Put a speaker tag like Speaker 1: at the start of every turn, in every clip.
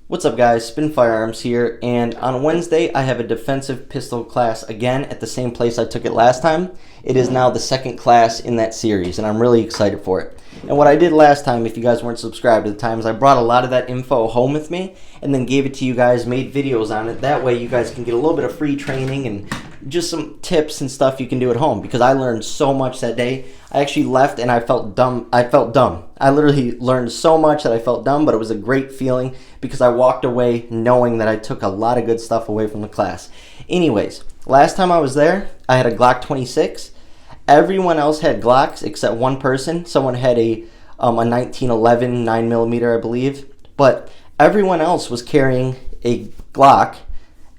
Speaker 1: What's up guys, Spin Firearms here, and on Wednesday I have a defensive pistol class again at the same place I took it last time. It is now the second class in that series and I'm really excited for it. And what I did last time, if you guys weren't subscribed at the time, is I brought a lot of that info home with me and then gave it to you guys, made videos on it. That way you guys can get a little bit of free training and just some tips and stuff you can do at home, because I learned so much that day. I actually left and I felt dumb. I literally learned so much that I felt dumb, but it was a great feeling because I walked away knowing that I took a lot of good stuff away from the class. Anyways, last time I was there, I had a Glock 26. Everyone else had Glocks except one person. Someone had a 1911 9mm, I believe, but everyone else was carrying a Glock.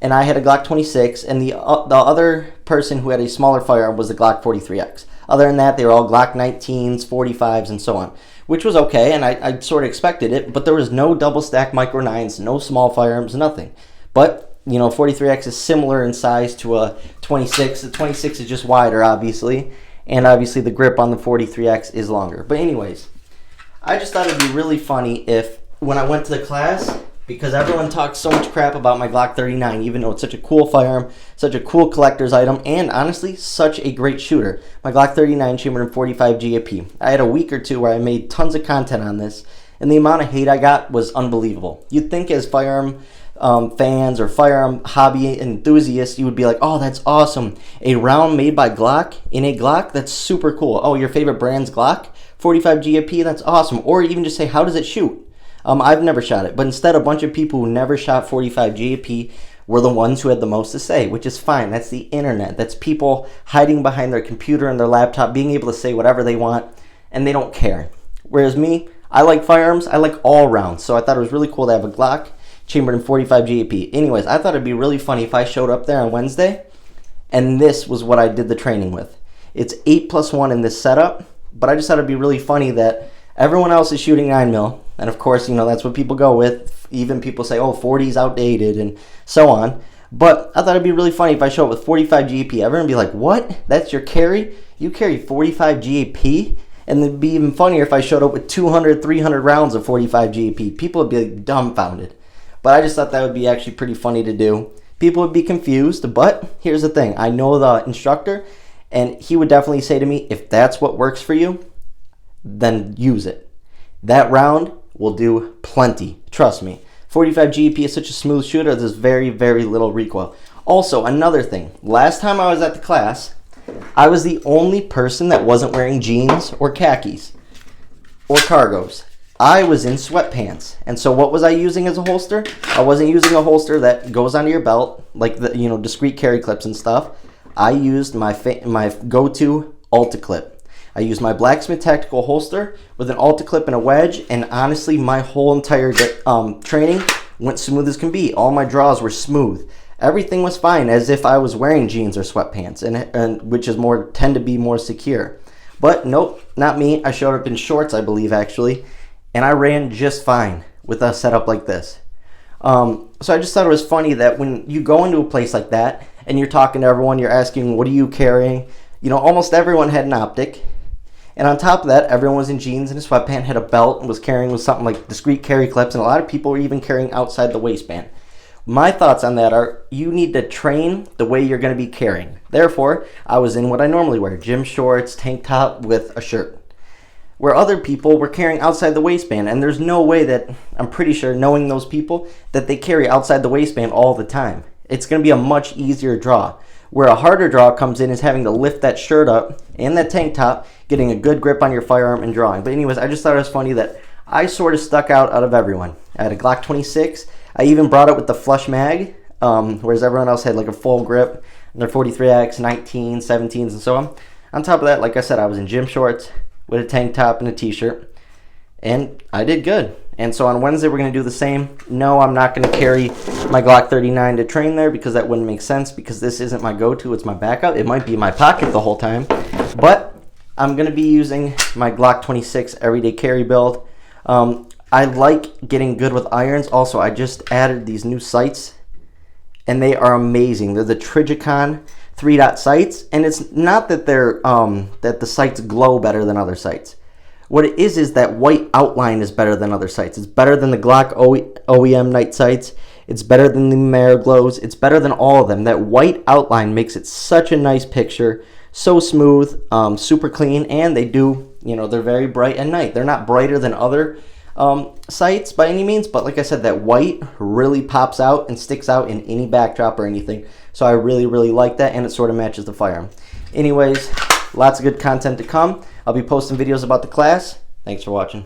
Speaker 1: And I had a Glock 26, and the other person who had a smaller firearm was the Glock 43X. Other than that, they were all Glock 19s, 45s, and so on, which was okay, and I sort of expected it, but there was no double-stack micro 9s, no small firearms, nothing. But, you know, 43X is similar in size to a 26. The 26 is just wider, obviously, and obviously the grip on the 43X is longer. But anyways, I just thought it'd be really funny if, when I went to the class, because everyone talks so much crap about my Glock 39, even though it's such a cool firearm, such a cool collector's item, and honestly, such a great shooter. My Glock 39 chambered in 45 GAP. I had a week or two where I made tons of content on this, and the amount of hate I got was unbelievable. You'd think as firearm fans or firearm hobby enthusiasts, you would be like, oh, that's awesome. A round made by Glock in a Glock? That's super cool. Oh, your favorite brand's Glock? 45 GAP? That's awesome. Or even just say, how does it shoot? I've never shot it, but instead a bunch of people who never shot 45 GAP were the ones who had the most to say, which is fine. That's the internet. That's people hiding behind their computer and their laptop, being able to say whatever they want, and they don't care. Whereas me, I like firearms. I like all rounds, so I thought it was really cool to have a Glock chambered in 45 GAP. Anyways, I thought it'd be really funny if I showed up there on Wednesday, and this was what I did the training with. It's 8+1 in this setup, but I just thought it'd be really funny that everyone else is shooting 9mm, and of course, you know, that's what people go with. Even people say, oh, 40's outdated, and so on. But I thought it'd be really funny if I show up with 45 GAP. Everyone would be like, what? That's your carry? You carry 45 GAP? And it'd be even funnier if I showed up with 200, 300 rounds of 45 GAP. People would be like, dumbfounded. But I just thought that would be actually pretty funny to do. People would be confused, but here's the thing. I know the instructor, and he would definitely say to me, if that's what works for you, then use it. That round will do plenty. Trust me. 45 GAP is such a smooth shooter, there's very, very little recoil. Also, another thing. Last time I was at the class, I was the only person that wasn't wearing jeans or khakis or cargos. I was in sweatpants. And so what was I using as a holster? I wasn't using a holster that goes onto your belt, like the, you know, discreet carry clips and stuff. I used my go-to Alta clip. I used my Blacksmith Tactical holster with an Alta clip and a wedge, and honestly, my whole entire training went smooth as can be. All my draws were smooth. Everything was fine, as if I was wearing jeans or sweatpants, and which is tend to be more secure. But nope, not me. I showed up in shorts, I believe, actually, and I ran just fine with a setup like this. So I just thought it was funny that when you go into a place like that and you're talking to everyone, you're asking, what are you carrying? You know, almost everyone had an optic. And on top of that, everyone was in jeans and a sweatpant, had a belt, and was carrying with something like discreet carry clips, and a lot of people were even carrying outside the waistband. My thoughts on that are, you need to train the way you're going to be carrying. Therefore, I was in what I normally wear, gym shorts, tank top with a shirt. Where other people were carrying outside the waistband, and there's no way that, I'm pretty sure, knowing those people, that they carry outside the waistband all the time. It's going to be a much easier draw. Where a harder draw comes in is having to lift that shirt up and that tank top, getting a good grip on your firearm and drawing. But anyways, I just thought it was funny that I sort of stuck out of everyone. I had a Glock 26. I even brought it with the flush mag, whereas everyone else had like a full grip, and their 43X, 19s, 17s, and so on. On top of that, like I said, I was in gym shorts with a tank top and a t-shirt, and I did good. And so on Wednesday, we're going to do the same. No, I'm not going to carry my Glock 39 to train there because that wouldn't make sense, because this isn't my go-to, it's my backup. It might be in my pocket the whole time, but I'm going to be using my Glock 26 everyday carry build. I like getting good with irons. Also, I just added these new sights, and they are amazing. They're the Trijicon 3-dot sights, and it's not that they're that the sights glow better than other sights. What it is that white outline is better than other sights. It's better than the Glock OEM night sights. It's better than the Mariglows. It's better than all of them. That white outline makes it such a nice picture. So smooth, super clean, and they do, they're very bright at night. They're not brighter than other sights by any means, but like I said, that white really pops out and sticks out in any backdrop or anything. So I really, really like that, and it sort of matches the firearm. Anyways, lots of good content to come. I'll be posting videos about the class. Thanks for watching.